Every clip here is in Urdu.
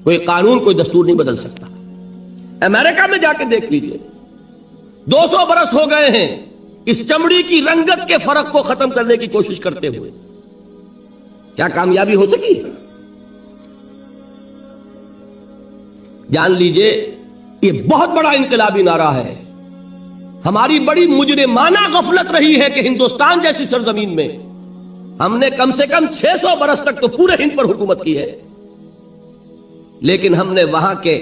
کوئی قانون کوئی دستور نہیں بدل سکتا. امریکہ میں جا کے دیکھ لیجئے 200 برس ہو گئے ہیں اس چمڑی کی رنگت کے فرق کو ختم کرنے کی کوشش کرتے ہوئے. کیا کامیابی ہو سکی؟ جان لیجئے یہ بہت بڑا انقلابی نعرہ ہے. ہماری بڑی مجرمانہ غفلت رہی ہے کہ ہندوستان جیسی سرزمین میں ہم نے کم سے کم 600 برس تک تو پورے ہند پر حکومت کی ہے، لیکن ہم نے وہاں کے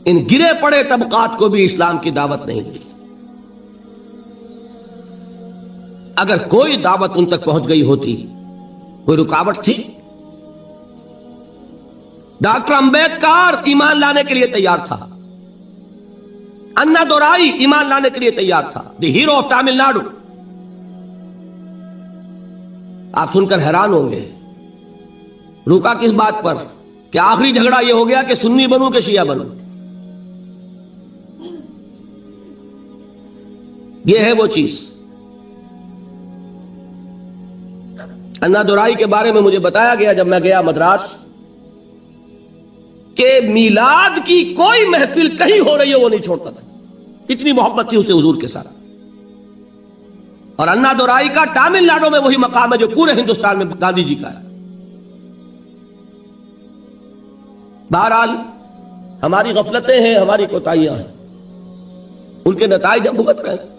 ان گرے پڑے طبقات کو بھی اسلام کی دعوت نہیں دی. اگر کوئی دعوت ان تک پہنچ گئی ہوتی، کوئی رکاوٹ تھی؟ ڈاکٹر امبیڈکر ایمان لانے کے لیے تیار تھا، انا دورائی ایمان لانے کے لیے تیار تھا، دی ہیرو آف تامل ناڈو. آپ سن کر حیران ہوں گے رکا کس بات پر کہ آخری جھگڑا یہ ہو گیا کہ سنی بنوں کہ شیعہ بنوں. یہ ہے وہ چیز. انا دورائی کے بارے میں مجھے بتایا گیا جب میں گیا مدراس کہ میلاد کی کوئی محفل کہیں ہو رہی ہے وہ نہیں چھوڑتا تھا، اتنی محبت تھی اسے حضور کے ساتھ. اور انا دورائی کا تامل ناڈو میں وہی مقام ہے جو پورے ہندوستان میں گاندھی جی کا ہے. بہرحال ہماری غفلتیں ہیں، ہماری کوتاہیاں ہیں، ان کے نتائج ہم بھگت رہے ہیں.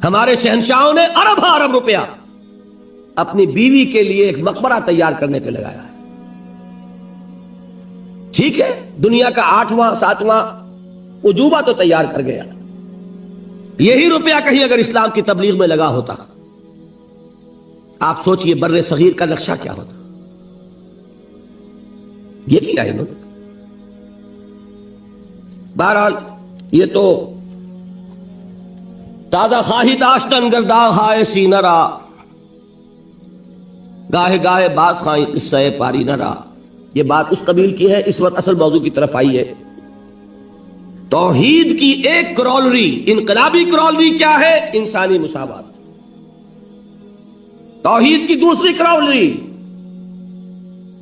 ہمارے شہنشاہوں نے ارب روپیہ اپنی بیوی کے لیے ایک مقبرہ تیار کرنے پہ لگایا ہے. ٹھیک ہے، دنیا کا 8واں 7واں عجوبہ تو تیار کر گیا. یہی روپیہ کہیں اگر اسلام کی تبلیغ میں لگا ہوتا، آپ سوچئے بر صغیر کا نقشہ کیا ہوتا. یہ کیا ہے انہوں نے. بہرحال یہ تو تازہ خواہی داشتن گرداغ ہائے سینہ را، گاہے گاہے باز خائیں قصہ پاری نہ را. یہ بات اس قبیل کی ہے. اس وقت اصل موضوع کی طرف آئی ہے. توحید کی ایک کرولری، انقلابی کرولری کیا ہے؟ انسانی مساوات. توحید کی دوسری کرولری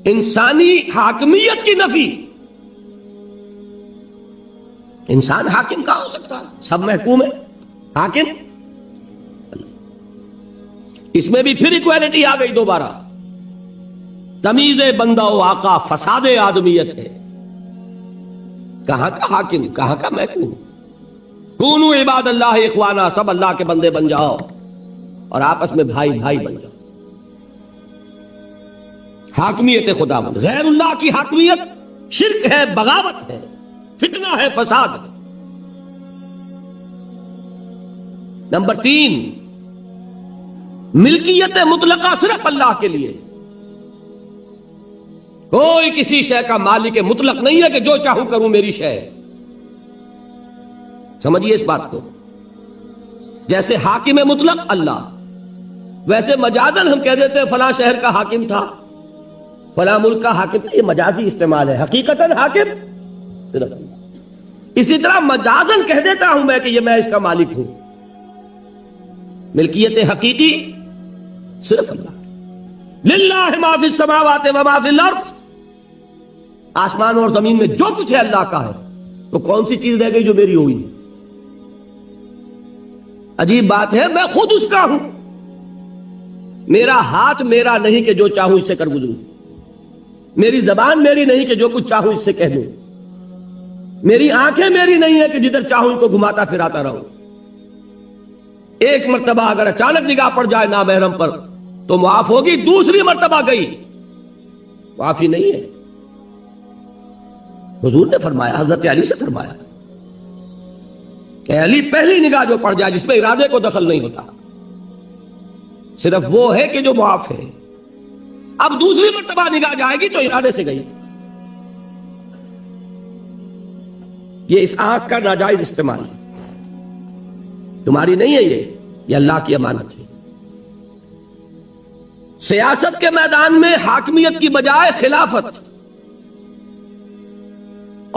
انسانی حاکمیت کی نفی. انسان حاکم کہاں ہو سکتا ہے؟ سب محکوم ہے، حاکم. اس میں بھی پھر ایکویلٹی آ گئی دوبارہ. تمیز بندہ و آقا فساد آدمیت ہے. کہاں کا حاکم، کہاں کا محکوم. کونوا عباد اللہ اخوانا، سب اللہ کے بندے بن جاؤ اور آپس میں بھائی بھائی بن جاؤ. حاکمیت خدا بند. غیر اللہ کی حاکمیت شرک ہے، بغاوت ہے، فتنہ ہے، فساد ہے. نمبر 3، ملکیت مطلقہ صرف اللہ کے لیے. کوئی کسی شے کا مالک مطلق نہیں ہے کہ جو چاہوں کروں میری شے. سمجھیے اس بات کو. جیسے حاکم مطلق اللہ، ویسے مجازن ہم کہہ دیتے ہیں فلاں شہر کا حاکم تھا، فلاں ملک کا حاکم تھا. یہ مجازی استعمال ہے. حقیقتاً حاکم صرف اللہ. اسی طرح مجازن کہہ دیتا ہوں میں کہ یہ میں اس کا مالک ہوں. ملکیت حقیقی صرف اللہ. للہ ما فی السماوات و ما فی الارض. آسمان اور زمین میں جو کچھ ہے اللہ کا ہے، تو کون سی چیز رہ گئی جو میری ہوئی؟ عجیب بات ہے، میں خود اس کا ہوں. میرا ہاتھ میرا نہیں کہ جو چاہوں اس سے کر گزروں. میری زبان میری نہیں کہ جو کچھ چاہوں اس سے کہہ دوں. میری آنکھیں میری نہیں ہے کہ جدھر چاہوں ان کو گھماتا پھراتا رہوں. ایک مرتبہ اگر اچانک نگاہ پڑ جائے نامحرم پر تو معاف ہوگی، دوسری مرتبہ گئی معافی نہیں ہے. حضور نے فرمایا، حضرت علی سے فرمایا کہ علی پہلی نگاہ جو پڑ جائے جس میں ارادے کو دخل نہیں ہوتا، صرف وہ ہے کہ جو معاف ہے. اب دوسری مرتبہ نگاہ جائے گی تو ارادے سے گئی. یہ اس آنکھ کا ناجائز استعمال ہے. تمہاری نہیں ہے، یہ اللہ کی امانت ہے. سیاست کے میدان میں حاکمیت کی بجائے خلافت،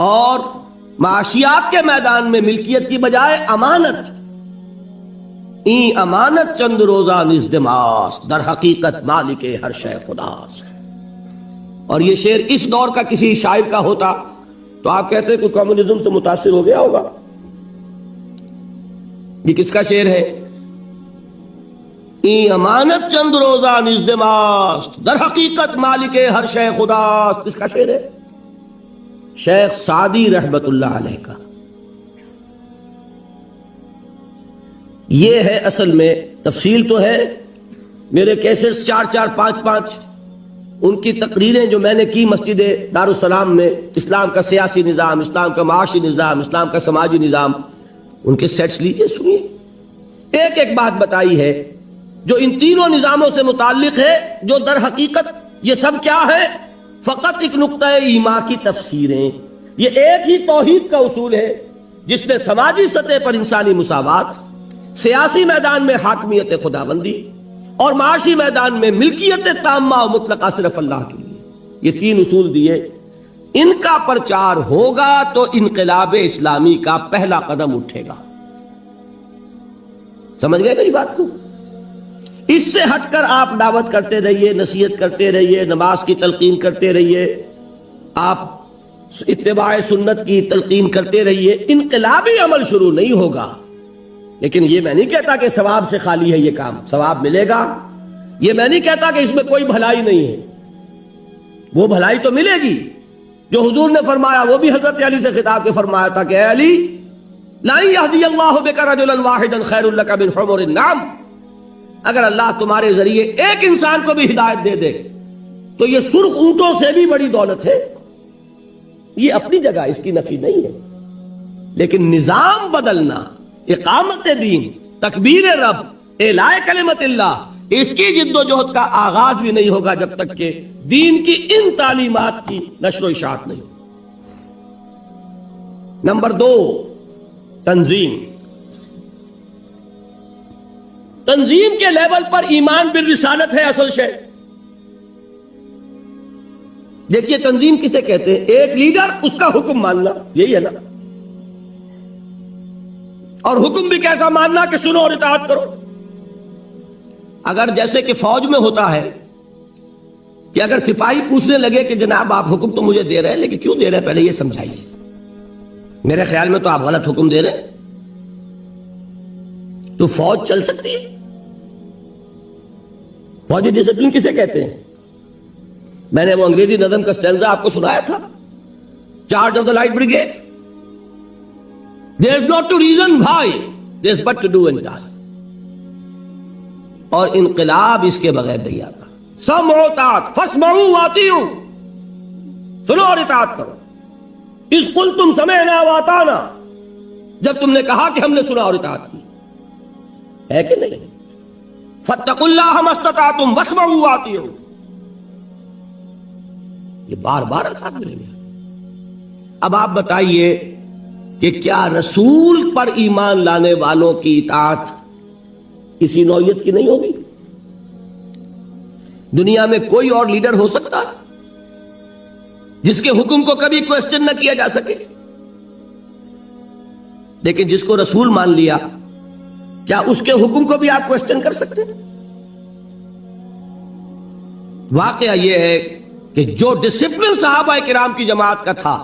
اور معاشیات کے میدان میں ملکیت کی بجائے امانت. این امانت چند روزہ نزدماس، در حقیقت مالک ہر شے خداس. اور یہ شعر اس دور کا کسی شاعر کا ہوتا تو آپ کہتے ہیں کہ کمیونزم سے متاثر ہو گیا ہوگا. یہ کس کا شعر ہے؟ ای امانت چند روزہ نزدماست در حقیقت مالک ہر شے خداست. کس کا شعر ہے؟ شیخ سعدی رحمت اللہ علیہ کا. یہ ہے اصل میں تفصیل تو ہے میرے کیسز 4 5 ان کی تقریریں جو میں نے کی مسجد دارالسلام میں، اسلام کا سیاسی نظام، اسلام کا معاشی نظام، اسلام کا سماجی نظام، ان کے سیٹس لیجئے سنیے. ایک ایک بات بتائی ہے جو ان تینوں نظاموں سے متعلق ہے، جو در حقیقت یہ سب کیا ہے؟ فقط ایک نقطہ ایما کی تفسیریں. یہ ایک ہی توحید کا اصول ہے جس نے سماجی سطح پر انسانی مساوات، سیاسی میدان میں حاکمیت خداوندی اور معاشی میدان میں ملکیت تامہ و مطلقہ صرف اللہ کے لیے، یہ 3 اصول دیے. ان کا پرچار ہوگا تو انقلاب اسلامی کا پہلا قدم اٹھے گا. سمجھ گئے میری بات کو؟ اس سے ہٹ کر آپ دعوت کرتے رہیے، نصیحت کرتے رہیے، نماز کی تلقین کرتے رہیے، آپ اتباع سنت کی تلقین کرتے رہیے، انقلابی عمل شروع نہیں ہوگا. لیکن یہ میں نہیں کہتا کہ ثواب سے خالی ہے یہ کام، ثواب ملے گا. یہ میں نہیں کہتا کہ اس میں کوئی بھلائی نہیں ہے، وہ بھلائی تو ملے گی جو حضور نے فرمایا. وہ بھی حضرت علی سے خطاب کے فرمایا تھا کہ اے علی لا یہدی اللہ بک رجلا واحدا خیر لک من حمر النعم. اگر اللہ تمہارے ذریعے ایک انسان کو بھی ہدایت دے دے تو یہ سرخ اونٹوں سے بھی بڑی دولت ہے. یہ اپنی جگہ اس کی نفی نہیں ہے، لیکن نظام بدلنا، اقامت دین، تکبیر رب، اعلاء کلمت اللہ، اس کی جد و جہد کا آغاز بھی نہیں ہوگا جب تک کہ دین کی ان تعلیمات کی نشر و اشاعت نہیں. نمبر 2، تنظیم. تنظیم کے لیول پر ایمان بالرسالت ہے اصل شے. دیکھیے تنظیم کسے کہتے ہیں؟ ایک لیڈر، اس کا حکم ماننا، یہی ہے نا. اور حکم بھی کیسا ماننا کہ سنو اور اطاعت کرو. اگر جیسے کہ فوج میں ہوتا ہے کہ اگر سپاہی پوچھنے لگے کہ جناب آپ حکم تو مجھے دے رہے ہیں لیکن کیوں دے رہے ہیں پہلے یہ سمجھائیے، میرے خیال میں تو آپ غلط حکم دے رہے ہیں، تو فوج چل سکتی ہے؟ فوجی ڈسپلن کسے کہتے ہیں؟ میں نے وہ انگریزی نظم کا سٹینزا آپ کو سنایا تھا، charge of the light brigade. There is not to reason why, there is but to do and die. اور انقلاب اس کے بغیر نہیں آتا. سمعوا اطاعت، فاسمعوا واطیعوا، سنو اور اطاعت کرو. اذ قلتم سمعنا واطعنا، جب تم نے کہا کہ ہم نے سنا اور اطاعت کی، ہے کہ نہیں؟ فاتقوا اللہ ما استطعتم واسمعوا واطیعوا، یہ بار بار الفاظ ملیں گے. اب آپ بتائیے کہ کیا رسول پر ایمان لانے والوں کی اطاعت کسی نوعیت کی نہیں ہوگی؟ دنیا میں کوئی اور لیڈر ہو سکتا جس کے حکم کو کبھی کوسچن نہ کیا جا سکے؟ لیکن جس کو رسول مان لیا، کیا اس کے حکم کو بھی آپ کوسچن کر سکتے ہیں؟ واقعہ یہ ہے کہ جو ڈسپلن صحابہ کرام کی جماعت کا تھا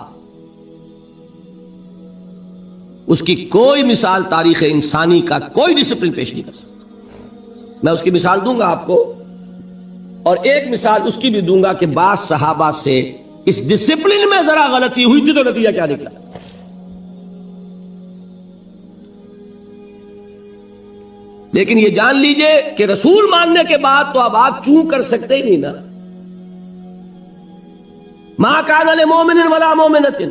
اس کی کوئی مثال تاریخ انسانی کا کوئی ڈسپلن پیش نہیں کر سکتا. میں اس کی مثال دوں گا آپ کو، اور ایک مثال اس کی بھی دوں گا کہ بعض صحابہ سے اس ڈسپلن میں ذرا غلطی ہوئی تھی تو نتیجہ کیا نکلا. لیکن یہ جان لیجئے کہ رسول ماننے کے بعد تو اب آپ چوں کر سکتے ہی نہیں نا. ما کان لمؤمن ولا مؤمنۃ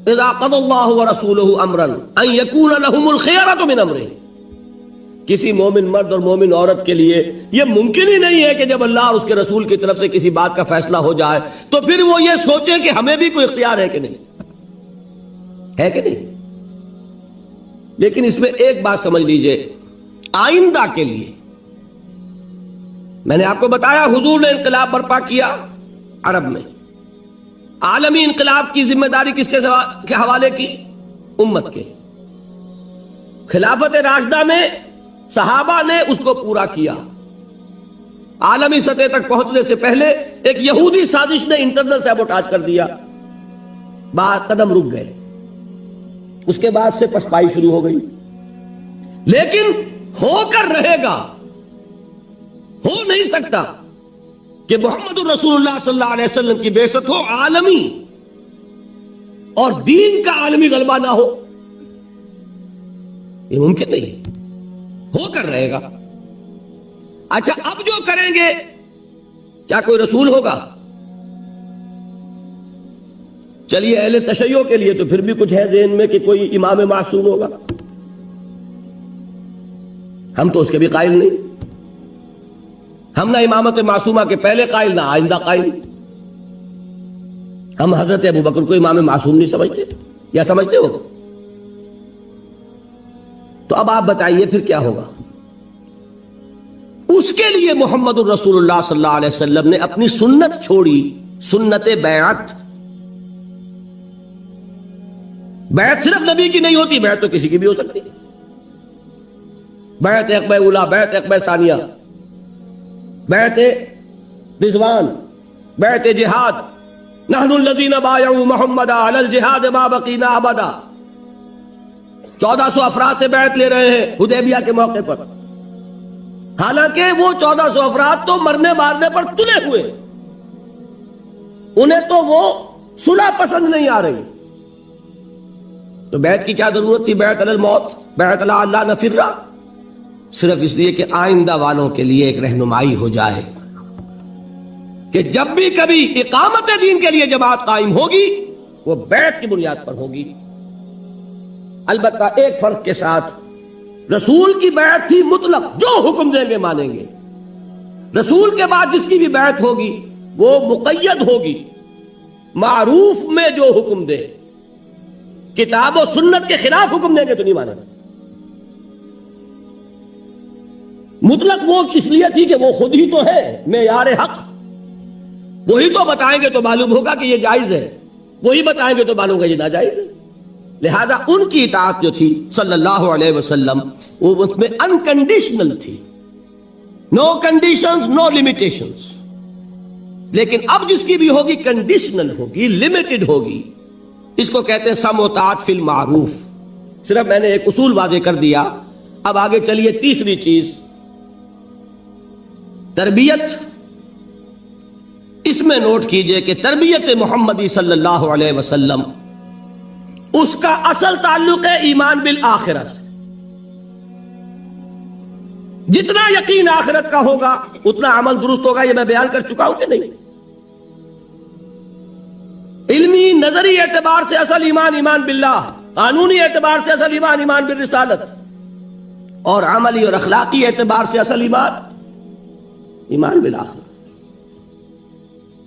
اذا قضى الله ورسوله امرا ان يكون لهم الخيرة من امرهم. کسی مومن مرد اور مومن عورت کے لیے یہ ممکن ہی نہیں ہے کہ جب اللہ اور اس کے رسول کی طرف سے کسی بات کا فیصلہ ہو جائے تو پھر وہ یہ سوچے کہ ہمیں بھی کوئی اختیار ہے کہ نہیں، ہے کہ نہیں. لیکن اس میں ایک بات سمجھ لیجئے، آئندہ کے لیے میں نے آپ کو بتایا حضور نے انقلاب برپا کیا عرب میں. عالمی انقلاب کی ذمہ داری کس کے حوالے کی؟ امت کے. خلافت راشدہ میں صحابہ نے اس کو پورا کیا. عالمی سطح تک پہنچنے سے پہلے ایک یہودی سازش نے انٹرنل سیبوٹاج کر دیا، بات قدم رک گئے، اس کے بعد سے پسپائی شروع ہو گئی، لیکن ہو کر رہے گا، ہو نہیں سکتا کہ محمد الرسول اللہ صلی اللہ علیہ وسلم کی بعثت ہو عالمی اور دین کا عالمی غلبہ نہ ہو، یہ ممکن نہیں ہے، ہو کر رہے گا۔ اچھا اب جو کریں گے کیا کوئی رسول ہوگا؟ چلیے اہل تشیع کے لیے تو پھر بھی کچھ ہے ذہن میں کہ کوئی امام معصوم ہوگا، ہم تو اس کے بھی قائل نہیں، ہم نہ امامت معصومہ کے پہلے قائل نہ آئندہ قائل، ہم حضرت ابوبکر کو امام معصوم نہیں سمجھتے، یا سمجھتے ہو؟ تو اب آپ بتائیے پھر کیا ہوگا؟ اس کے لیے محمد الرسول اللہ صلی اللہ علیہ وسلم نے اپنی سنت چھوڑی، سنت بیعت۔ بیعت صرف نبی کی نہیں ہوتی، بیعت تو کسی کی بھی ہو سکتی، بیعت عقبہ اولیٰ، بیعت عقبہ ثانیہ، بیعت رضوان، بیعت جہاد، نحن الذین بایعوا محمدا علی الجہاد ما بقینا ابدا، 1400 افراد سے بیعت لے رہے ہیں حدیبیہ کے موقع پر، حالانکہ وہ 1400 افراد تو مرنے مارنے پر تلے ہوئے، انہیں تو وہ صلح پسند نہیں آ رہی، تو بیعت کی کیا ضرورت تھی؟ بیعت علی الموت، بیعت علی اللہ نفر، صرف اس لیے کہ آئندہ والوں کے لیے ایک رہنمائی ہو جائے کہ جب بھی کبھی اقامت دین کے لیے جماعت قائم ہوگی وہ بیعت کی بنیاد پر ہوگی۔ البتہ ایک فرق کے ساتھ، رسول کی بیعت تھی مطلق، جو حکم دیں گے مانیں گے، رسول کے بعد جس کی بھی بیعت ہوگی وہ مقید ہوگی، معروف میں جو حکم دے، کتاب و سنت کے خلاف حکم دیں گے تو نہیں مانا۔ مطلق وہ اس لیے تھی کہ وہ خود ہی تو ہے معیار حق، وہی تو بتائیں گے تو معلوم ہوگا کہ یہ جائز ہے، وہی بتائیں گے تو معلوم ہوگا یہ ناجائز ہے، لہذا ان کی اطاعت جو تھی صلی اللہ علیہ وسلم وہ اس میں انکنڈیشنل تھی، نو کنڈیشنز نو لمیٹیشنز۔ لیکن اب جس کی بھی ہوگی کنڈیشنل ہوگی، لمیٹڈ ہوگی، اس کو کہتے ہیں سم و طاعت فی المعروف۔ صرف میں نے ایک اصول واضح کر دیا، اب آگے چلیے تیسری چیز، تربیت۔ اس میں نوٹ کیجئے کہ تربیت محمدی صلی اللہ علیہ وسلم اس کا اصل تعلق ہے ایمان بالآخرہ سے۔ جتنا یقین آخرت کا ہوگا اتنا عمل درست ہوگا، یہ میں بیان کر چکا ہوں کہ نہیں؟ علمی نظری اعتبار سے اصل ایمان ایمان باللہ، قانونی اعتبار سے اصل ایمان ایمان بالرسالت، اور عملی اور اخلاقی اعتبار سے اصل ایمان ایمان بالآخرت،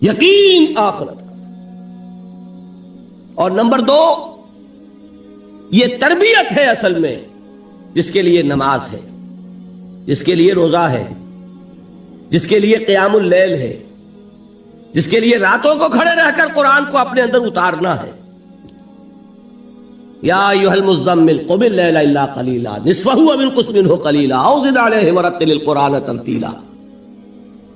یقین آخرت کا۔ اور نمبر 2، یہ تربیت ہے اصل میں، جس کے لیے نماز ہے، جس کے لیے روزہ ہے، جس کے لیے قیام اللیل ہے، جس کے لیے راتوں کو کھڑے رہ کر قرآن کو اپنے اندر اتارنا ہے۔ یا ایھا المزمل قم اللیل الا قلیلا نصفہ او انقص منہ قلیلا او زد علیہ ورتل القرآن ترتیلا۔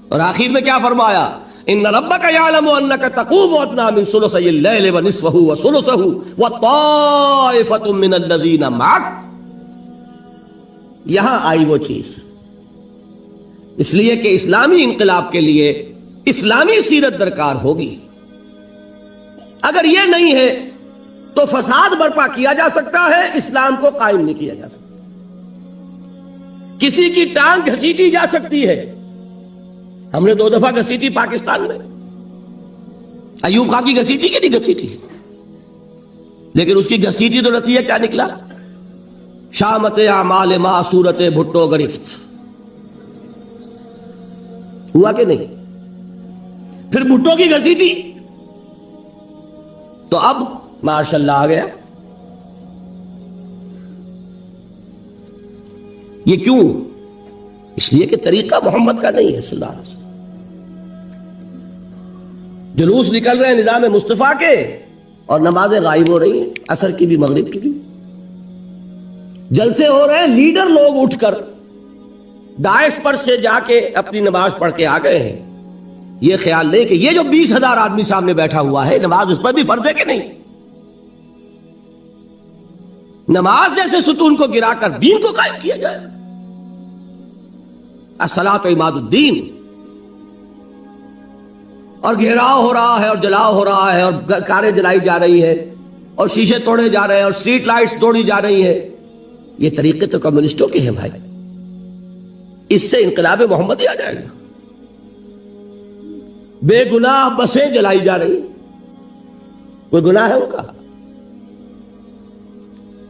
اور آخر میں کیا فرمایا؟ ان ربک یعلم انک تقوم ادنی من ثلثی اللیل ونصفہ وثلثہ وطائفۃ من الذین معک۔ یہاں آئی وہ چیز، اس لیے کہ اسلامی انقلاب کے لیے اسلامی سیرت درکار ہوگی۔ اگر یہ نہیں ہے تو فساد برپا کیا جا سکتا ہے، اسلام کو قائم نہیں کیا جا سکتا۔ کسی کی ٹانگ گھسیٹی جا سکتی ہے، ہم نے 2 دفعہ گھسیٹی پاکستان میں، ایوب خان کی گھسیٹی کہ نہیں گھسیٹی، لیکن اس کی گھسیٹی تو نتیجہ کیا نکلا؟ شامت اعمال ما صورت بھٹو گرفت، ہوا کہ نہیں؟ پھر بھٹو کی گھسیٹی تو اب ماشاء اللہ آ گیا۔ یہ کیوں؟ اس لیے کہ طریقہ محمد کا نہیں ہے صلی اللہ علیہ وسلم۔ جلوس نکل رہے ہیں نظام مصطفیٰ کے اور نمازیں غائب ہو رہی ہیں، عصر کی بھی مغرب کی بھی، جلسے ہو رہے ہیں، لیڈر لوگ اٹھ کر داعش پر سے جا کے اپنی نماز پڑھ کے آ گئے ہیں، یہ خیال لیں کہ یہ جو 20,000 آدمی سامنے بیٹھا ہوا ہے، نماز اس پر بھی فرض ہے کہ نہیں؟ نماز جیسے ستون کو گرا کر دین کو قائم کیا جائے۔ الصلاۃ عماد الدین، اور گھیراؤ ہو رہا ہے اور جلاؤ ہو رہا ہے اور کاریں جلائی جا رہی ہے اور شیشے توڑے جا رہے ہیں اور اسٹریٹ لائٹس توڑی جا رہی ہیں۔ یہ طریقے تو کمیونسٹوں کے ہیں بھائی، اس سے انقلاب محمدی آ جائے گا۔ بے گناہ بسیں جلائی جا رہی، کوئی گناہ ہے ان کا؟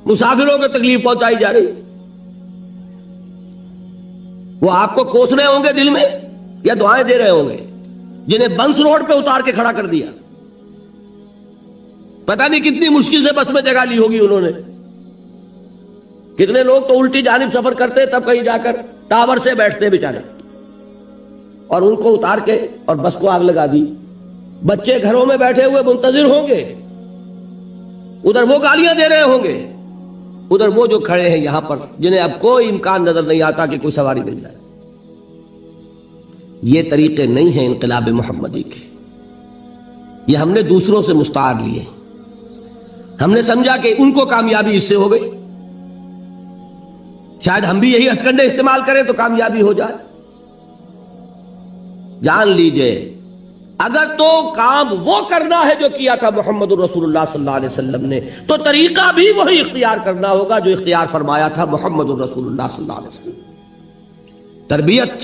مسافروں کو تکلیف پہنچائی جا رہی، وہ آپ کو کوس رہے ہوں گے دل میں یا دعائیں دے رہے ہوں گے؟ جنہیں بنس روڈ پہ اتار کے کھڑا کر دیا، پتہ نہیں کتنی مشکل سے بس میں جگہ لی ہوگی انہوں نے۔ کتنے لوگ تو الٹی جانب سفر کرتے تب کہیں جا کر ٹاور سے بیٹھتے بیچارے، اور ان کو اتار کے اور بس کو آگ لگا دی۔ بچے گھروں میں بیٹھے ہوئے منتظر ہوں گے، ادھر وہ گالیاں دے رہے ہوں گے، ادھر وہ جو کھڑے ہیں یہاں پر جنہیں اب کوئی امکان نظر نہیں آتا کہ کوئی سواری مل جائے۔ یہ طریقے نہیں ہیں انقلاب محمدی کے، یہ ہم نے دوسروں سے مستعار لیے۔ ہم نے سمجھا کہ ان کو کامیابی اس سے ہو گئی، شاید ہم بھی یہی ہتھ کنڈے استعمال کریں تو کامیابی ہو جائے۔ جان لیجئے اگر تو کام وہ کرنا ہے جو کیا تھا محمد الرسول اللہ صلی اللہ علیہ وسلم نے، تو طریقہ بھی وہی اختیار کرنا ہوگا جو اختیار فرمایا تھا محمد الرسول اللہ صلی اللہ علیہ وسلم۔ تربیت،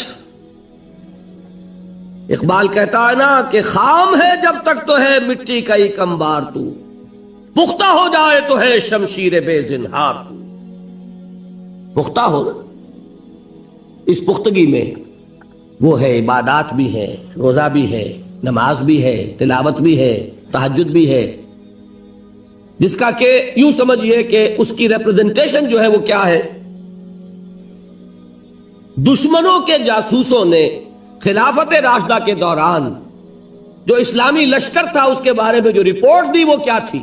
اقبال کہتا ہے نا کہ خام ہے جب تک تو ہے مٹی کا ہی کمبار تو، پختہ ہو جائے تو ہے شمشیر بے زنہار تو۔ پختہ ہو نا، اس پختگی میں وہ ہے عبادات بھی ہے، روزہ بھی ہے، نماز بھی ہے، تلاوت بھی ہے، تہجد بھی ہے، جس کا کہ یوں سمجھئے کہ اس کی ریپرزنٹیشن جو ہے وہ کیا ہے؟ دشمنوں کے جاسوسوں نے خلافت راشدہ کے دوران جو اسلامی لشکر تھا اس کے بارے میں جو رپورٹ دی وہ کیا تھی؟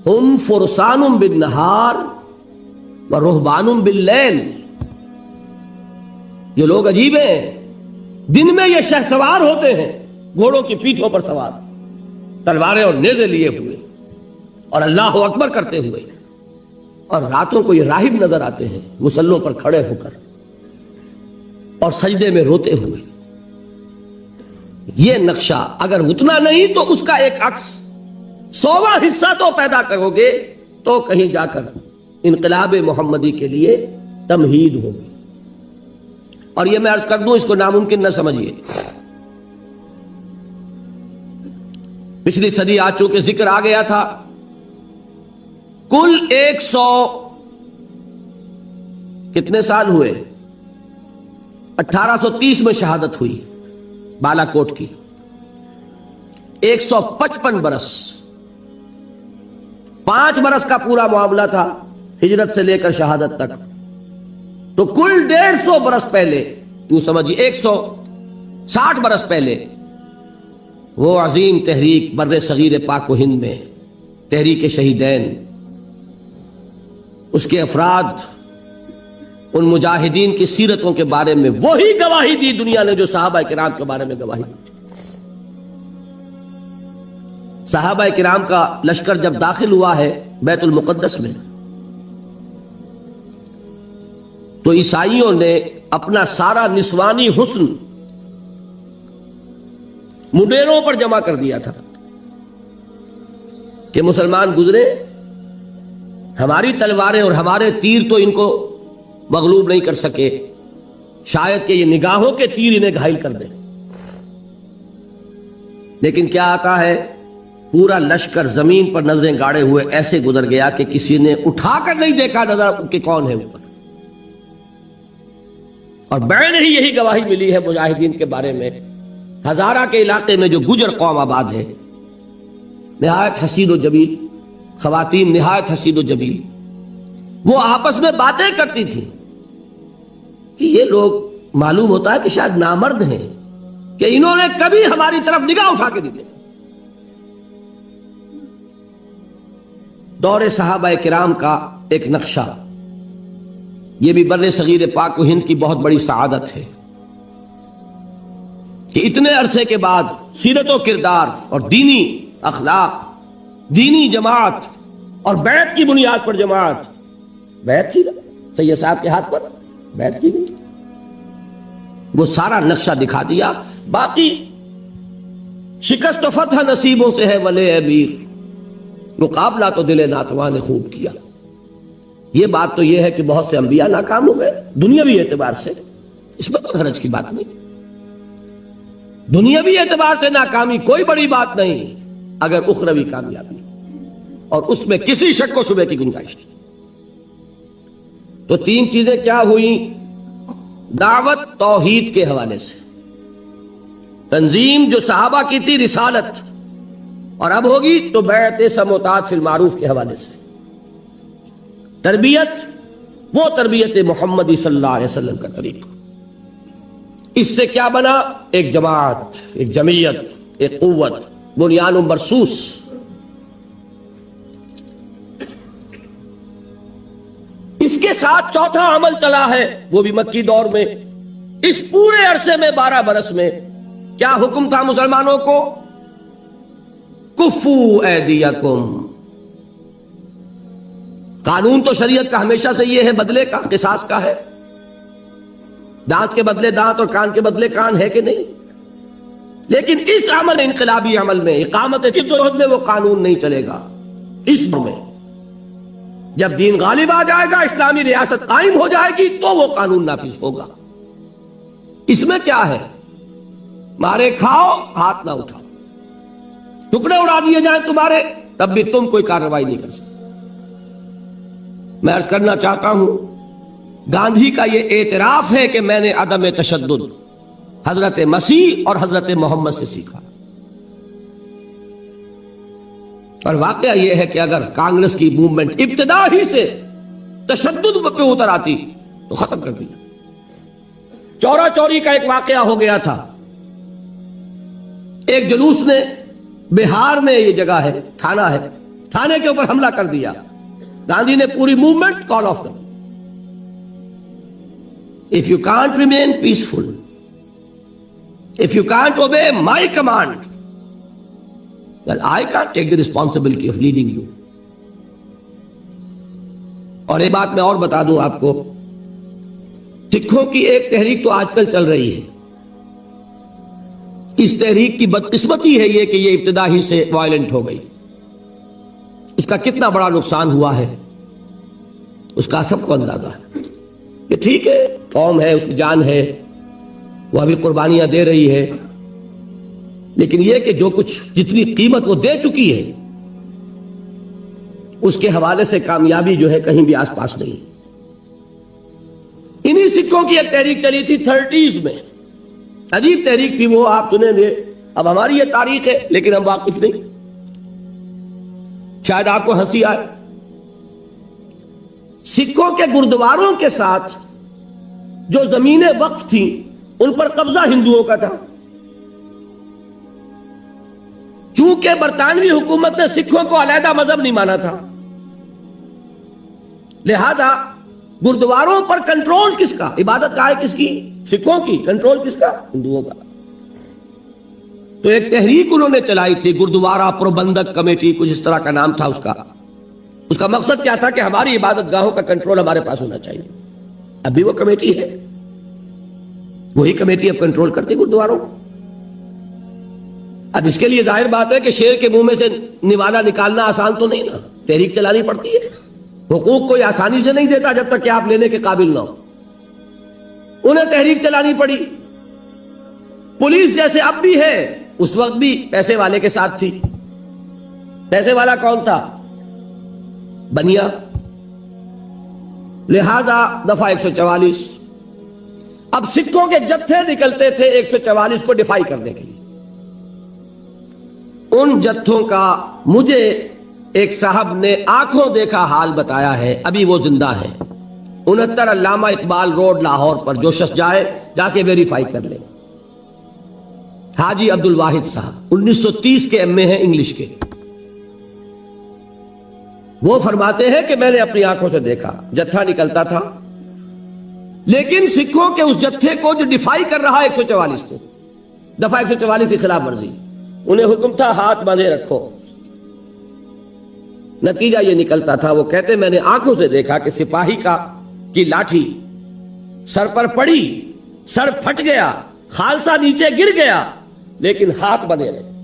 ہم فرسان بالنہار و رہبان باللیل۔ یہ لوگ عجیب ہیں، دن میں یہ شہ سوار ہوتے ہیں، گھوڑوں کی پیٹھوں پر سوار، تلواریں اور نیزے لیے ہوئے اور اللہ اکبر کرتے ہوئے، اور راتوں کو یہ راہب نظر آتے ہیں مصلوں پر کھڑے ہو کر اور سجدے میں روتے ہوئے۔ یہ نقشہ اگر اتنا نہیں تو اس کا ایک عکس 100واں حصہ تو پیدا کرو گے تو کہیں جا کر انقلاب محمدی کے لیے تمہید ہوگی۔ اور یہ میں عرض کر دوں، اس کو ناممکن نہ سمجھیے۔ پچھلی صدی آج چونکہ ذکر آ گیا تھا، کل 100 کتنے سال ہوئے؟ 1830 میں شہادت ہوئی بالا کوٹ کی، 155 برس، 5 برس کا پورا معاملہ تھا ہجرت سے لے کر شہادت تک، تو کل 150 برس پہلے، تو سمجھیے 160 برس پہلے وہ عظیم تحریک بر صغیر پاک و ہند میں، تحریک شہیدین، اس کے افراد، ان مجاہدین کی سیرتوں کے بارے میں وہی گواہی دی دنیا نے جو صحابہ کرام کے بارے میں گواہی دی۔ صحابہ کرام کا لشکر جب داخل ہوا ہے بیت المقدس میں، تو عیسائیوں نے اپنا سارا نسوانی حسن مڈیروں پر جمع کر دیا تھا کہ مسلمان گزرے، ہماری تلواریں اور ہمارے تیر تو ان کو مغلوب نہیں کر سکے، شاید کہ یہ نگاہوں کے تیر انہیں گھائل کر دیں۔ لیکن کیا آتا ہے، پورا لشکر زمین پر نظریں گاڑے ہوئے ایسے گزر گیا کہ کسی نے اٹھا کر نہیں دیکھا نظر کہ کون ہے اوپر۔ اور بعین ہی یہی گواہی ملی ہے مجاہدین کے بارے میں۔ ہزارہ کے علاقے میں جو گجر قوم آباد ہے، نہایت حسین و جمیل، خواتین نہایت حسین و جمیل، وہ آپس میں باتیں کرتی تھی کہ یہ لوگ معلوم ہوتا ہے کہ شاید نامرد ہیں کہ انہوں نے کبھی ہماری طرف نگاہ اٹھا کے نہیں دیکھی۔ دور صحابہ کرام کا ایک نقشہ یہ بھی بر صغیر پاک و ہند کی بہت بڑی سعادت ہے کہ اتنے عرصے کے بعد سیرت و کردار اور دینی اخلاق، دینی جماعت اور بیعت کی بنیاد پر جماعت، بیعت تھی سید صاحب کے ہاتھ پر بیعت کی گئی، وہ سارا نقشہ دکھا دیا. باقی شکست و فتح نصیبوں سے ہے ولے امیر، مقابلہ تو دل ناتواں نے خوب کیا. یہ بات تو یہ ہے کہ بہت سے انبیاء ناکام ہو گئے دنیاوی اعتبار سے، اس میں کوئی حرج کی بات نہیں. دنیاوی اعتبار سے ناکامی کوئی بڑی بات نہیں اگر اخروی کامیابی، اور اس میں کسی شک و شبے کی گنجائش نہیں. تو تین چیزیں کیا ہوئیں؟ دعوت توحید کے حوالے سے، تنظیم جو صحابہ کی تھی رسالت، اور اب ہوگی تو بیعت سموتات فی المعروف کے حوالے سے، تربیت وہ تربیت محمدی صلی اللہ علیہ وسلم کا طریقہ. اس سے کیا بنا؟ ایک جماعت، ایک جمعیت، ایک قوت، بنیان مرصوص. اس کے ساتھ چوتھا عمل چلا ہے، وہ بھی مکی دور میں. اس پورے عرصے میں 12 برس میں کیا حکم تھا مسلمانوں کو؟ کفو ایدیکم. قانون تو شریعت کا ہمیشہ سے یہ ہے، بدلے کا، قصاص کا ہے. دانت کے بدلے دانت اور کان کے بدلے کان ہے کہ نہیں؟ لیکن اس عمل، انقلابی عمل میں، اقامت جدوجہد میں وہ قانون نہیں چلے گا. اس میں جب دین غالب آ جائے گا، اسلامی ریاست قائم ہو جائے گی، تو وہ قانون نافذ ہوگا. اس میں کیا ہے؟ مارے کھاؤ، ہاتھ نہ اٹھاؤ، ٹکڑے اڑا دیے جائیں تمہارے، تب بھی تم کوئی کارروائی نہیں کر سکتے. میں عرض کرنا چاہتا ہوں، گاندھی کا یہ اعتراف ہے کہ میں نے عدم تشدد حضرت مسیح اور حضرت محمد سے سیکھا. اور واقعہ یہ ہے کہ اگر کانگریس کی موومنٹ ابتدا ہی سے تشدد پہ اتر آتی تو ختم کر دیا. چورا چوری کا ایک واقعہ ہو گیا تھا. ایک جلوس نے، بہار میں یہ جگہ ہے، تھانہ ہے، تھانے کے اوپر حملہ کر دیا. گاندھی نے پوری موومنٹ کال آف کر دی. If you can't remain peaceful, if you can't obey my command, well, I can't take the responsibility of leading you. اور ایک بات میں اور بتا دوں آپ کو، سکھوں کی ایک تحریک تو آج کل چل رہی ہے. اس تحریک کی بدقسمتی ہے یہ کہ یہ ابتدا ہی سے وائلنٹ ہو گئی. اس کا کتنا بڑا نقصان ہوا ہے اس کا سب کو اندازہ ہے. کہ ٹھیک ہے، قوم ہے، اس کی جان ہے، وہ ابھی قربانیاں دے رہی ہے، لیکن یہ کہ جو کچھ جتنی قیمت وہ دے چکی ہے اس کے حوالے سے کامیابی جو ہے کہیں بھی آس پاس نہیں. انہی سکھوں کی ایک تحریک چلی تھی 30s میں، عجیب تحریک تھی وہ، آپ سنیں گے. اب ہماری یہ تاریخ ہے لیکن ہم واقف نہیں، شاید آپ کو ہنسی آئے. سکھوں کے گردواروں کے ساتھ جو زمینیں وقف تھیں ان پر قبضہ ہندوؤں کا تھا. چونکہ برطانوی حکومت نے سکھوں کو علیحدہ مذہب نہیں مانا تھا، لہذا گردواروں پر کنٹرول کس کا؟ عبادت کا ہے کس کی؟ سکھوں کی. کنٹرول کس کا؟ ہندوؤں کا. تو ایک تحریک انہوں نے چلائی تھی، گردوارہ پربندھک کمیٹی، کچھ اس طرح کا نام تھا اس کا. اس کا مقصد کیا تھا کہ ہماری عبادت گاہوں کا کنٹرول ہمارے پاس ہونا چاہیے. ابھی وہ کمیٹی ہے، وہی کمیٹی اب کنٹرول کرتی گردواروں کو. اب اس کے لیے ظاہر بات ہے کہ شیر کے منہ میں سے نوالا نکالنا آسان تو نہیں نا، تحریک چلانی پڑتی ہے. حقوق کوئی آسانی سے نہیں دیتا جب تک کہ آپ لینے کے قابل نہ ہو. انہیں تحریک چلانی پڑی. پولیس جیسے اب بھی ہے، اس وقت بھی پیسے والے کے ساتھ تھی. پیسے والا کون تھا؟ بنیا. لہذا دفعہ 144. اب سکھوں کے جتھے نکلتے تھے 144 کو ڈیفائی کرنے کے لیے. ان جتھوں کا مجھے ایک صاحب نے آنکھوں دیکھا حال بتایا ہے، ابھی وہ زندہ ہے. 69 علامہ اقبال روڈ لاہور پر، جو شخص جائے جا کے ویریفائی کر لے. حاجی عبد الواحد صاحب 1930 کے ایم اے ہیں انگلش کے. وہ فرماتے ہیں کہ میں نے اپنی آنکھوں سے دیکھا، جتھا نکلتا تھا لیکن سکھوں کے اس جتھے کو جو ڈیفائی کر رہا ہے 144 کو، دفعہ 144 کی خلاف ورزی، انہیں حکم تھا ہاتھ باندھے رکھو۔ نتیجہ یہ نکلتا تھا، وہ کہتے میں نے آنکھوں سے دیکھا کہ سپاہی کی لاٹھی سر پر پڑی، سر پھٹ گیا، خالصہ نیچے گر گیا، لیکن ہاتھ بندھے رہے۔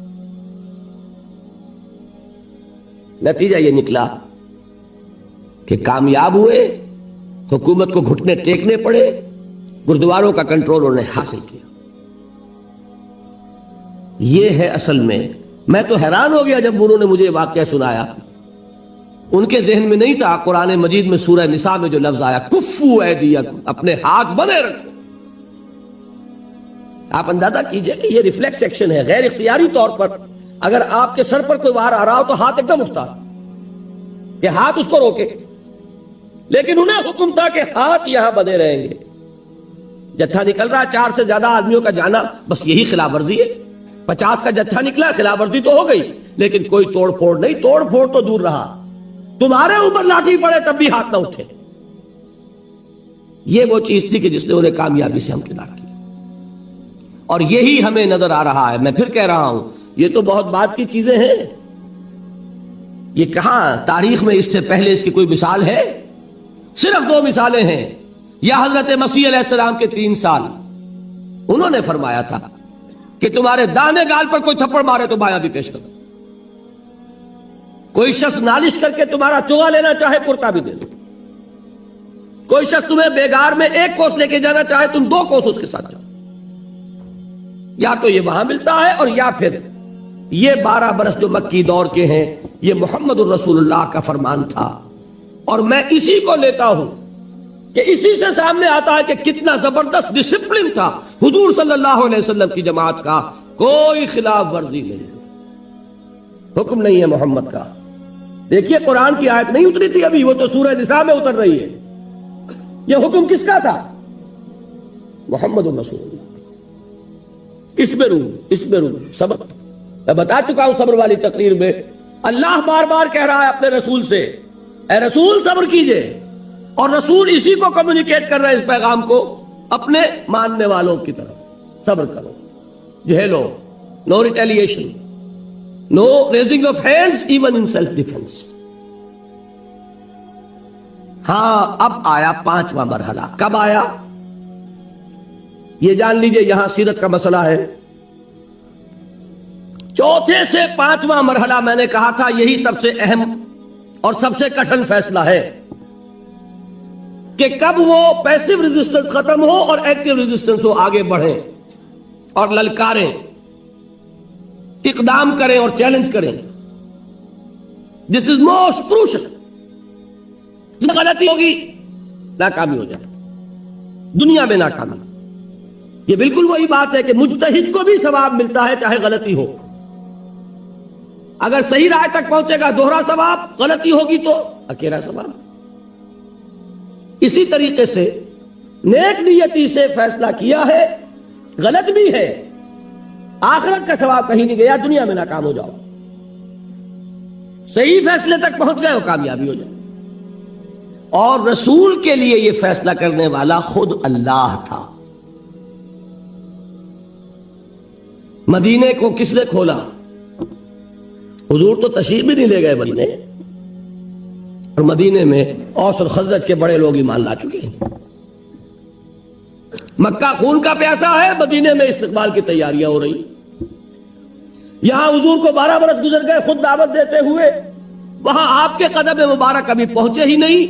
نتیجہ یہ نکلا کہ کامیاب ہوئے، حکومت کو گھٹنے ٹیکنے پڑے، گردواروں کا کنٹرول انہوں نے حاصل کیا۔ یہ ہے اصل میں تو حیران ہو گیا جب انہوں نے مجھے واقعہ سنایا۔ ان کے ذہن میں نہیں تھا قرآن مجید میں سورہ نساء میں جو لفظ آیا کفو ایدیکم، اپنے ہاتھ بندھے رکھو۔ آپ اندازہ کیجئے کہ یہ ریفلیکس ایکشن ہے، غیر اختیاری طور پر اگر آپ کے سر پر کوئی وار آ رہا ہو تو ہاتھ ایک دم اٹھتا کہ ہاتھ اس کو روکے، لیکن انہیں حکم تھا کہ ہاتھ یہاں بندھے رہیں گے۔ جتھا نکل رہا 4 سے زیادہ آدمیوں کا جانا، بس یہی خلاف ورزی ہے۔ 50 کا جتھا نکلا، خلاف ورزی تو ہو گئی، لیکن کوئی توڑ پھوڑ نہیں۔ توڑ پھوڑ تو دور رہا، تمہارے اوپر لاٹھی پڑے تب بھی ہاتھ نہ اٹھے۔ یہ وہ چیز تھی کہ جس نے انہیں کامیابی سے ہمکنار کیا، اور یہی ہمیں نظر آ رہا ہے۔ میں پھر کہہ رہا ہوں، یہ تو بہت بات کی چیزیں ہیں، یہ کہاں تاریخ میں اس سے پہلے اس کی کوئی مثال ہے؟ صرف 2 مثالیں ہیں۔ یا حضرت مسیح علیہ السلام کے 3 سال، انہوں نے فرمایا تھا کہ تمہارے دانے گال پر کوئی تھپڑ مارے تو بایاں بھی پیش کرو، کوئی شخص نالش کر کے تمہارا چوغا لینا چاہے کرتا بھی دے دو، کوئی شخص تمہیں بیگار میں 1 کوس لے کے جانا چاہے تم 2 کوس اس کے ساتھ جاؤ۔ یا تو یہ وہاں ملتا ہے، اور یا پھر یہ 12 برس جو مکی دور کے ہیں، یہ محمد الرسول اللہ کا فرمان تھا، اور میں اسی کو لیتا ہوں کہ اسی سے سامنے آتا ہے کہ کتنا زبردست ڈسپلن تھا حضور صلی اللہ علیہ وسلم کی جماعت کا۔ کوئی خلاف ورزی نہیں، حکم نہیں ہے محمد کا۔ دیکھیے قرآن کی آیت نہیں اتری تھی ابھی، وہ تو سورہ نساء میں اتر رہی ہے۔ یہ حکم کس کا تھا؟ محمد الرسول اللہ۔ اس میں روح صبر، میں بتا چکا ہوں صبر والی تقریر میں، اللہ بار بار کہہ رہا ہے اپنے رسول سے، اے رسول صبر کیجئے، اور رسول اسی کو کمیونیکیٹ کر رہے ہیں، اس پیغام کو اپنے ماننے والوں کی طرف۔ صبر کرو، جھیلو، no retaliation, no raising of hands even in self defence. ہاں اب آیا 5واں مرحلہ۔ کب آیا یہ جان لیجئے، یہاں سیرت کا مسئلہ ہے۔ 4تھے سے 5واں مرحلہ میں نے کہا تھا یہی سب سے اہم اور سب سے کٹھن فیصلہ ہے کہ کب وہ پیسو ریزسٹنس ختم ہو اور ایکٹیو ریزسٹنس ہو، آگے بڑھیں اور للکاریں، اقدام کریں اور چیلنج کریں۔ دس از موسٹ کروشل۔ غلطی ہوگی ناکامی ہو جائے، دنیا میں ناکامی۔ یہ بالکل وہی بات ہے کہ مجتہد کو بھی ثواب ملتا ہے چاہے غلطی ہو، اگر صحیح رائے تک پہنچے گا 2 ثواب، غلطی ہوگی تو 1 ثواب۔ اسی طریقے سے نیک نیتی سے فیصلہ کیا ہے، غلط بھی ہے، آخرت کا ثواب کہیں نہیں گیا، دنیا میں ناکام ہو جاؤ، صحیح فیصلے تک پہنچ گئے ہو، کامیابی ہو جائے۔ اور رسول کے لیے یہ فیصلہ کرنے والا خود اللہ تھا۔ مدینے کو کس نے کھولا؟ حضور تو تشریف بھی نہیں لے گئے مدینے، اور مدینے میں اوس اور خزرج کے بڑے لوگ ایمان لا چکے ہیں۔ مکہ خون کا پیاسا ہے، مدینے میں استقبال کی تیاریاں ہو رہی۔ یہاں حضور کو 12 برس گزر گئے خود دعوت دیتے ہوئے، وہاں آپ کے قدم مبارک کبھی پہنچے ہی نہیں،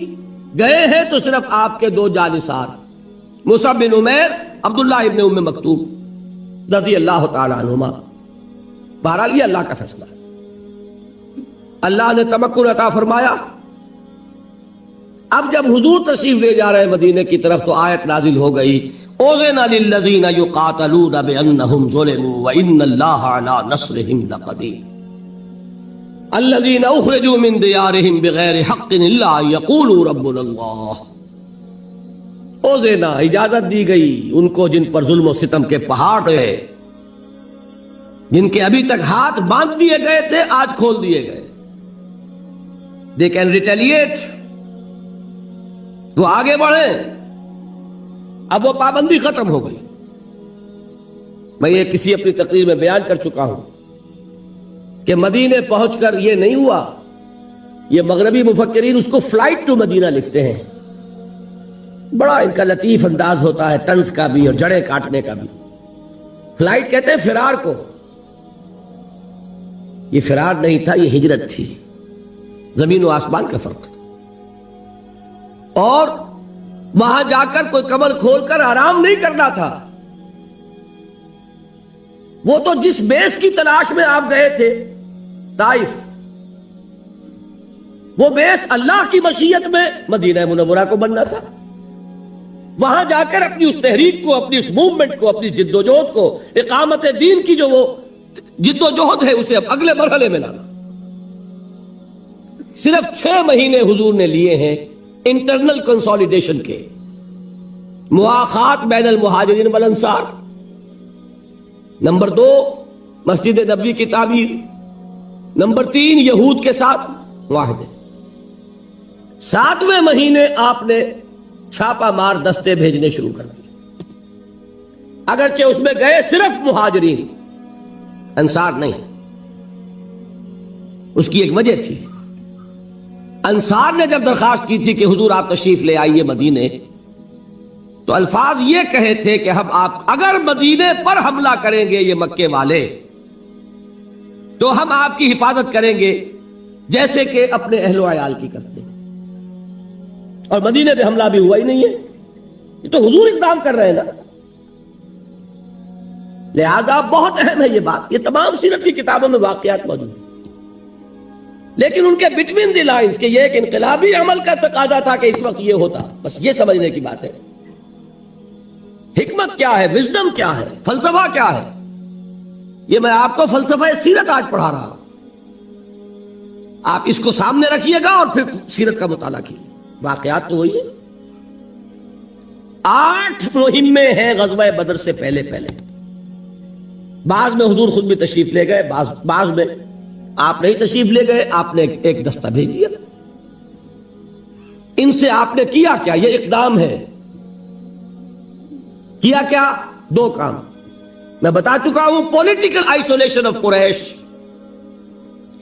گئے ہیں تو صرف آپ کے 2 جانثار مصعب بن عمیر، عبداللہ ابن ام مکتوم رضی اللہ تعالی عنہما۔ بہرحال یہ اللہ کا فیصلہ ہے۔ اللہ نے تمکن عطا فرمایا۔ اب جب حضور تشریف لے جا رہے مدینے کی طرف تو آیت نازل ہو گئی، اذن للذین یقاتلون بانہم ظلموا وان اللہ علی نصرہم لقدیر الذین اخرجوا من دیارہم بغیر حق الا یقولوا ربنا اللہ۔ اذن، اجازت دی گئی ان کو جن پر ظلم و ستم کے پہاڑ رہے، جن کے ابھی تک ہاتھ باندھ دیے گئے تھے آج کھول دیے گئے۔ They can retaliate، وہ آگے بڑھیں، اب وہ پابندی ختم ہو گئی. میں یہ کسی اپنی تقریر میں بیان کر چکا ہوں کہ مدینے پہنچ کر یہ نہیں ہوا. یہ مغربی مفکرین اس کو فلائٹ ٹو مدینہ لکھتے ہیں. بڑا ان کا لطیف انداز ہوتا ہے طنز کا بھی اور جڑیں کاٹنے کا بھی. فلائٹ کہتے ہیں فرار کو. یہ فرار نہیں تھا، یہ ہجرت تھی. زمین و آسمان کا فرق. اور وہاں جا کر کوئی کمر کھول کر آرام نہیں کرنا تھا. وہ تو جس بیس کی تلاش میں آپ گئے تھے طائف، وہ بیس اللہ کی مشیت میں مدینہ منورہ کو بننا تھا. وہاں جا کر اپنی اس تحریک کو، اپنی اس موومنٹ کو، اپنی جد و جہد کو، اقامت دین کی جو وہ جد و جہد ہے، اسے اب اگلے مرحلے میں لانا. صرف 6 مہینے حضور نے لیے ہیں انٹرنل کنسولیڈیشن کے، مواخات بین المہاجرین والانصار. نمبر 2 مسجد نبوی کی تعمیر. نمبر 3 یہود کے ساتھ معاہدے. 7ویں مہینے آپ نے چھاپا مار دستے بھیجنے شروع کر دیے. اگرچہ اس میں گئے صرف مہاجرین، انصار نہیں. اس کی ایک وجہ تھی. انصار نے جب درخواست کی تھی کہ حضور آپ تشریف لے آئیے مدینے، تو الفاظ یہ کہے تھے کہ ہم آپ اگر مدینے پر حملہ کریں گے یہ مکے والے، تو ہم آپ کی حفاظت کریں گے جیسے کہ اپنے اہل و عیال کی کرتے ہیں. اور مدینے پہ حملہ بھی ہوا ہی نہیں ہے. یہ تو حضور اقدام کر رہے ہیں نا. لہذا بہت اہم ہے یہ بات. یہ تمام سیرت کی کتابوں میں واقعات موجود ہیں، لیکن ان کے بٹوین دی لائنز کہ یہ ایک انقلابی عمل کا تقاضا تھا کہ اس وقت یہ ہوتا. بس یہ سمجھنے کی بات ہے. حکمت کیا ہے، وزڈم کیا ہے، فلسفہ کیا ہے، یہ میں آپ کو فلسفہ سیرت آج پڑھا رہا ہوں. آپ اس کو سامنے رکھیے گا اور پھر سیرت کا مطالعہ کیجیے. واقعات تو وہی ہے. 8 مہمیں ہیں غزوہ بدر سے پہلے. بعض میں حضور خود بھی تشریف لے گئے، بعض میں آپ نہیں تشریف لے گئے، آپ نے ایک دستہ بھیج دیا. ان سے آپ نے کیا کیا؟ یہ اقدام ہے. کیا کیا؟ 2 کام میں بتا چکا ہوں. پولیٹیکل آئسولیشن آف قریش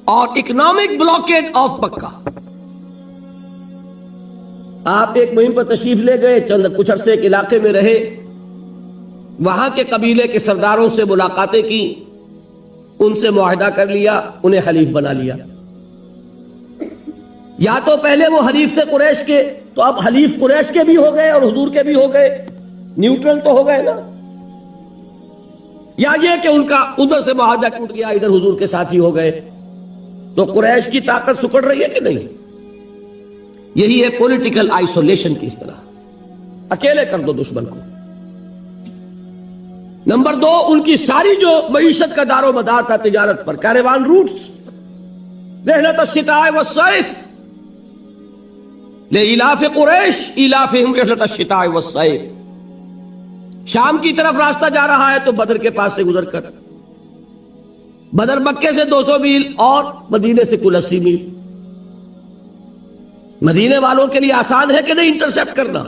اور اکنامک بلاکیڈ آف مکہ. آپ ایک مہم پر تشریف لے گئے، چند کچھ عرصے ایک علاقے میں رہے، وہاں کے قبیلے کے سرداروں سے ملاقاتیں کی، ان سے معاہدہ کر لیا، انہیں حلیف بنا لیا. یا تو پہلے وہ حلیف تھے قریش کے، تو اب حلیف قریش کے بھی ہو گئے اور حضور کے بھی ہو گئے، نیوٹرل تو ہو گئے نا. یا یہ کہ ان کا ادھر سے معاہدہ ٹوٹ گیا، ادھر حضور کے ساتھ ہی ہو گئے، تو قریش کی طاقت سکڑ رہی ہے کہ نہیں؟ یہی ہے پولیٹیکل آئسولیشن کی اصطلاح. اکیلے کر دو دشمن کو. نمبر 2 ان کی ساری جو معیشت کا دار و مدار تھا تجارت پر، کیروان روٹس، رحلۃ الشتاء والصیف، لإلاف قریش إلافهم رحلۃ الشتاء والصیف. شام کی طرف راستہ جا رہا ہے تو بدر کے پاس سے گزر کر، بدر مکے سے 200 میل اور مدینے سے کل 80 میل. مدینے والوں کے لیے آسان ہے کہ نہیں انٹرسیپٹ کرنا؟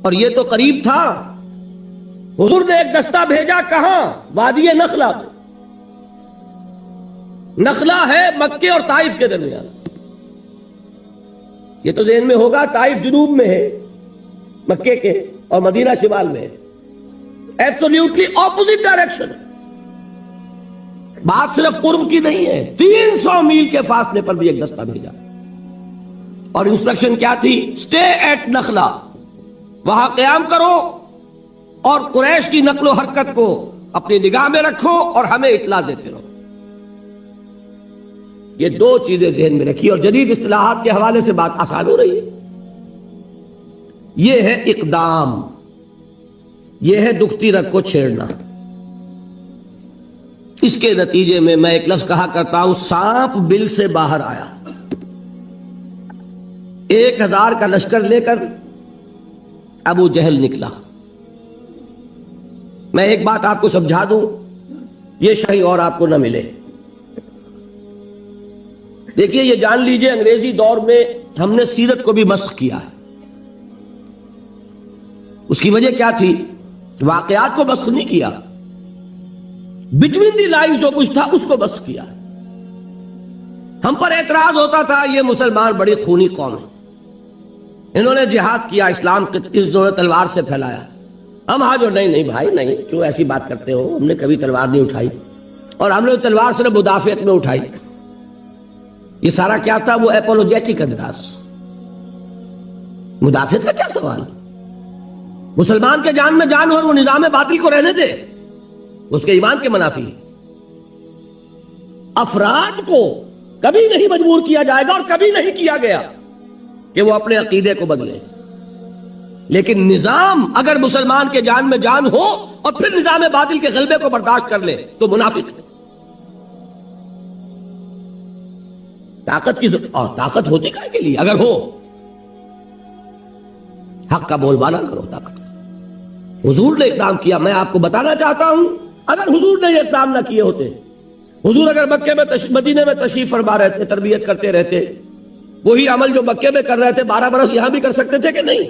اور یہ تو قریب تھا. حضور نے ایک دستہ بھیجا کہاں؟ وادی نخلا میں. نخلا ہے مکے اور طائف کے درمیان. یہ تو ذہن میں ہوگا طائف جنوب میں ہے مکے کے اور مدینہ شمال میں ہے. Absolutely opposite direction. بات صرف قرب کی نہیں ہے، 300 میل کے فاصلے پر بھی ایک دستہ بھیجا. اور انسٹرکشن کیا تھی؟ اسٹے ایٹ نخلا، وہاں قیام کرو اور قریش کی نقل و حرکت کو اپنی نگاہ میں رکھو اور ہمیں اطلاع دیتے رہو. یہ 2 چیزیں ذہن میں رکھی. اور جدید اصطلاحات کے حوالے سے بات آسان ہو رہی ہے. یہ ہے اقدام، یہ ہے دکھتی رگ کو چھیڑنا. اس کے نتیجے میں میں ایک لفظ کہا کرتا ہوں، سانپ بل سے باہر آیا. 1000 کا لشکر لے کر ابو جہل نکلا. میں ایک بات آپ کو سمجھا دوں، یہ کہیں اور آپ کو نہ ملے. دیکھیے یہ جان لیجئے، انگریزی دور میں ہم نے سیرت کو بھی مسخ کیا ہے. اس کی وجہ کیا تھی؟ واقعات کو بس نہیں کیا، بٹوین دی لائن جو کچھ تھا اس کو بس کیا۔ ہم پر اعتراض ہوتا تھا یہ مسلمان بڑی خونی قوم ہے، انہوں نے جہاد کیا، اسلام انہوں نے تلوار سے پھیلایا۔ ہم آج نہیں نہیں بھائی نہیں، کیوں ایسی بات کرتے ہو؟ ہم نے کبھی تلوار نہیں اٹھائی، اور ہم نے تلوار صرف مدافعت میں اٹھائی۔ یہ سارا کیا تھا؟ وہ اپولوجیٹک انداز۔ مدافعت کا کیا سوال؟ مسلمان کے جان میں جان ہو اور وہ نظام باطل کو رہنے دے، اس کے ایمان کے منافی۔ افراد کو کبھی نہیں مجبور کیا جائے گا اور کبھی نہیں کیا گیا کہ وہ اپنے عقیدے کو بدلے، لیکن نظام اگر مسلمان کے جان میں جان ہو اور پھر نظام باطل کے غلبے کو برداشت کر لے تو منافق ہے۔ طاقت ہوتی کائے کے لیے؟ اگر ہو حق کا بول بالا کرو۔ طاقت حضور نے اقدام کیا، میں آپ کو بتانا چاہتا ہوں اگر حضور نے یہ اقدام نہ کیے ہوتے، حضور اگر مکے میں مدینے میں تشریف فرما رہتے، تربیت کرتے رہتے، وہی عمل جو مکے میں کر رہے تھے 12 برس یہاں بھی کر سکتے تھے کہ نہیں؟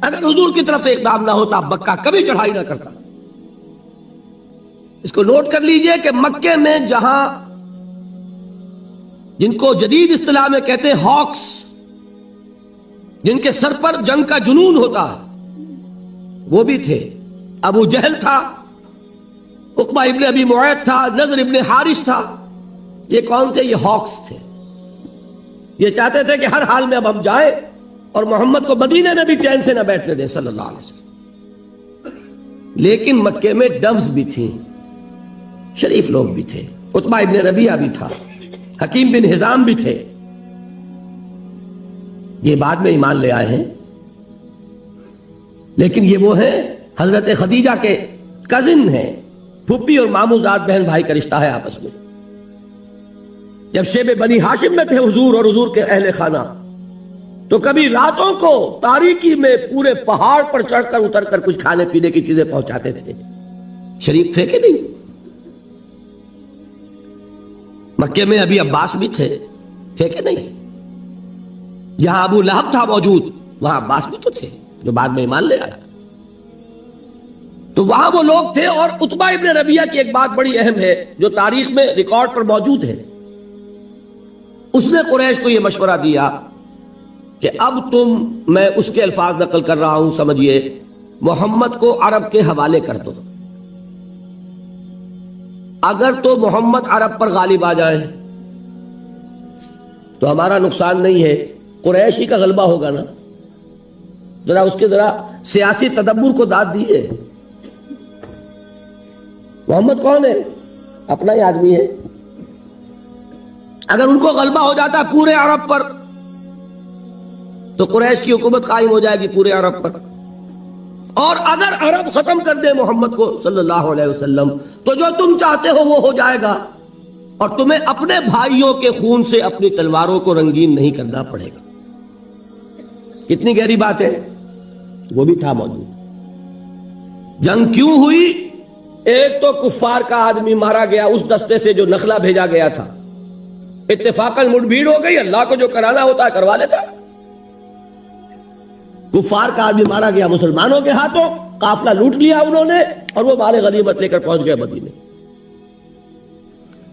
اگر حضور کی طرف سے اقدام نہ ہوتا مکہ کبھی چڑھائی نہ کرتا۔ اس کو نوٹ کر لیجئے کہ مکے میں جہاں جن کو جدید اصطلاح میں کہتے ہیں ہاکس، جن کے سر پر جنگ کا جنون ہوتا ہے، وہ بھی تھے۔ ابو جہل تھا، عقبہ ابن ابی معیط تھا، نضر ابن حارث تھا۔ یہ کون تھے؟ یہ ہاکس تھے۔ یہ چاہتے تھے کہ ہر حال میں اب ہم جائیں اور محمد کو مدینے میں بھی چین سے نہ بیٹھنے دیں صلی اللہ علیہ وسلم۔ لیکن مکے میں ڈوز بھی تھیں، شریف لوگ بھی تھے، عتبہ ابن ربیعہ بھی تھا، حکیم بن حزام بھی تھے۔ یہ بعد میں ایمان لے آئے ہیں، لیکن یہ وہ ہیں حضرت خدیجہ کے کزن ہیں، پھوپھی اور ماموں ذات بہن بھائی کا رشتہ ہے آپس میں۔ جب شیب بنی ہاشم میں تھے حضور اور حضور کے اہل خانہ، تو کبھی راتوں کو تاریکی میں پورے پہاڑ پر چڑھ کر اتر کر کچھ کھانے پینے کی چیزیں پہنچاتے تھے۔ شریف تھے کہ نہیں؟ مکے میں ابھی عباس بھی تھے کہ نہیں؟ جہاں ابو لہب تھا موجود وہاں عباس بھی تو تھے جو بعد میں ایمان لے آیا۔ تو وہاں وہ لوگ تھے۔ اور عتبہ ابن ربیعہ کی ایک بات بڑی اہم ہے جو تاریخ میں ریکارڈ پر موجود ہے، اس نے قریش کو یہ مشورہ دیا کہ اب میں اس کے الفاظ نقل کر رہا ہوں، سمجھیے، محمد کو عرب کے حوالے کر دو۔ اگر تو محمد عرب پر غالب آ جائیں تو ہمارا نقصان نہیں ہے، قریشی کا غلبہ ہوگا نا۔ ذرا اس کے سیاسی تدبر کو داد دیے۔ محمد کون ہے؟ اپنا ہی آدمی ہے۔ اگر ان کو غلبہ ہو جاتا پورے عرب پر تو قریش کی حکومت قائم ہو جائے گی پورے عرب پر، اور اگر عرب ختم کر دے محمد کو صلی اللہ علیہ وسلم تو جو تم چاہتے ہو وہ ہو جائے گا، اور تمہیں اپنے بھائیوں کے خون سے اپنی تلواروں کو رنگین نہیں کرنا پڑے گا۔ کتنی گہری بات ہے، وہ بھی تھا موجود۔ جنگ کیوں ہوئی؟ ایک تو کفار کا آدمی مارا گیا اس دستے سے جو نخلا بھیجا گیا تھا، اتفاقاً مڑ بھیڑ ہو گئی، اللہ کو جو کرانا ہوتا ہے کروا لیتا۔ کفار کا آدمی مارا گیا مسلمانوں کے ہاتھوں، قافلہ لوٹ لیا انہوں نے، اور وہ مال غنیمت لے کر پہنچ گئے مدینے۔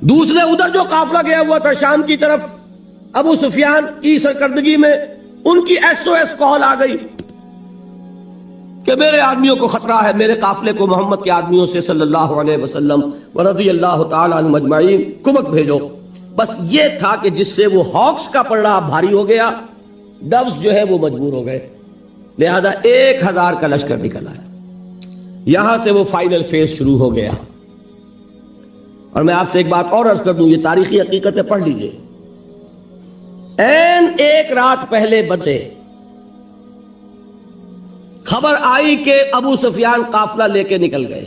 دوسرے ادھر جو قافلہ گیا ہوا تھا شام کی طرف، ابو سفیان کی سرکردگی میں ان کی SOS کال آ گئی کہ میرے آدمیوں کو خطرہ ہے، میرے قافلے کو محمد کے آدمیوں سے صلی اللہ علیہ وسلم ورضی اللہ تعالی عنہم اجمعین کمک بھیجو۔ بس یہ تھا کہ جس سے وہ ہاکس کا پلڑا بھاری ہو گیا، ڈوز جو ہے وہ مجبور ہو گئے، لہذا 1000 کا لشکر نکل آیا۔ یہاں سے وہ فائنل فیز شروع ہو گیا۔ اور میں آپ سے ایک بات اور عرض کر دوں، یہ تاریخی حقیقتیں پڑھ لیجئے۔ ایک رات پہلے بچے خبر آئی کہ ابو سفیان قافلہ لے کے نکل گئے۔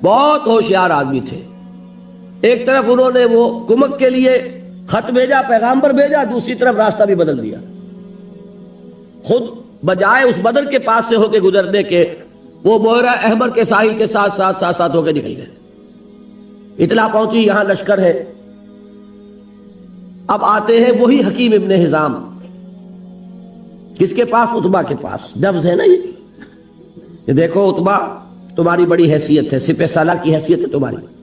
بہت ہوشیار آدمی تھے۔ ایک طرف انہوں نے وہ کمک کے لیے خط بھیجا، پیغام پر بھیجا، دوسری طرف راستہ بھی بدل دیا۔ خود بجائے اس بدر کے پاس سے ہو کے گزرنے کے، وہ بحیرہ احمر کے ساحل کے ساتھ ہو کے نکل گئے۔ اطلاع پہنچی یہاں لشکر ہے۔ اب آتے ہیں وہی حکیم ابن حزام کس کے پاس؟ اتبا کے پاس. لفظ ہے نا یہ دیکھو اتبا تمہاری بڑی حیثیت ہے، سپہ سالار کی حیثیت ہے تمہاری.